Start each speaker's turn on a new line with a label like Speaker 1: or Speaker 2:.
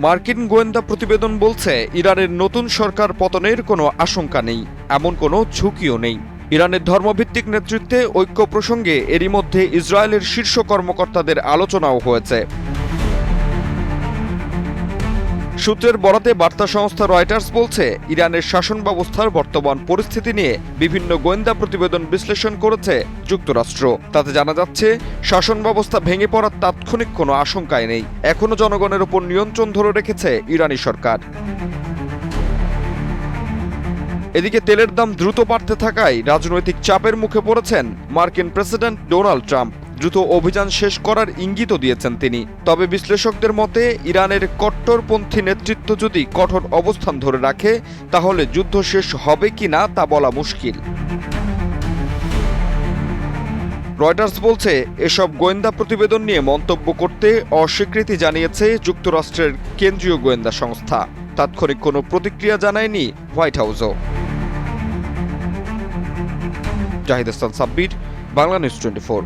Speaker 1: মার্কিন গোয়েন্দা প্রতিবেদন বলছে ইরানের নতুন সরকার পতনের কোনো আশঙ্কা নেই, এমন কোনো ঝুঁকিও নেই। ইরানের ধর্মভিত্তিক নেতৃত্বে ঐক্য প্রসঙ্গে এরই মধ্যে ইসরায়েলের শীর্ষ কর্মকর্তাদের আলোচনাও হয়েছে। সূত্রের বরাতে বার্তা সংস্থা রয়টার্স বলছে, ইরানের শাসন ব্যবস্থার বর্তমান পরিস্থিতি নিয়ে বিভিন্ন গোয়েন্দা প্রতিবেদন বিশ্লেষণ করেছে যুক্তরাষ্ট্র। তাতে জানা যাচ্ছে, শাসন ব্যবস্থা ভেঙে পড়ার তাৎক্ষণিক কোনো আশঙ্কাই নেই। এখনও জনগণের উপর নিয়ন্ত্রণ ধরে রেখেছে ইরানি সরকার। এদিকে তেলের দাম দ্রুত বাড়তে থাকায় রাজনৈতিক চাপের মুখে পড়েছেন মার্কিন প্রেসিডেন্ট ডোনাল্ড ট্রাম্প। দ্রুত অভিযান শেষ করার ইঙ্গিতও দিয়েছেন তিনি। তবে বিশ্লেষকদের মতে, ইরানের কট্টরপন্থী নেতৃত্ব যদি কঠোর অবস্থান ধরে রাখে, তাহলে যুদ্ধ শেষ হবে কিনা তা বলা মুশকিল। রয়টার্স বলছে, এসব গোয়েন্দা প্রতিবেদন নিয়ে মন্তব্য করতে অস্বীকৃতি জানিয়েছে যুক্তরাষ্ট্রের কেন্দ্রীয় গোয়েন্দা সংস্থা। তাৎক্ষণিক কোনো প্রতিক্রিয়া জানায়নি হোয়াইট হাউসও। জাহিদ হাসান সাব্বির, বাংলা নিউজ 24।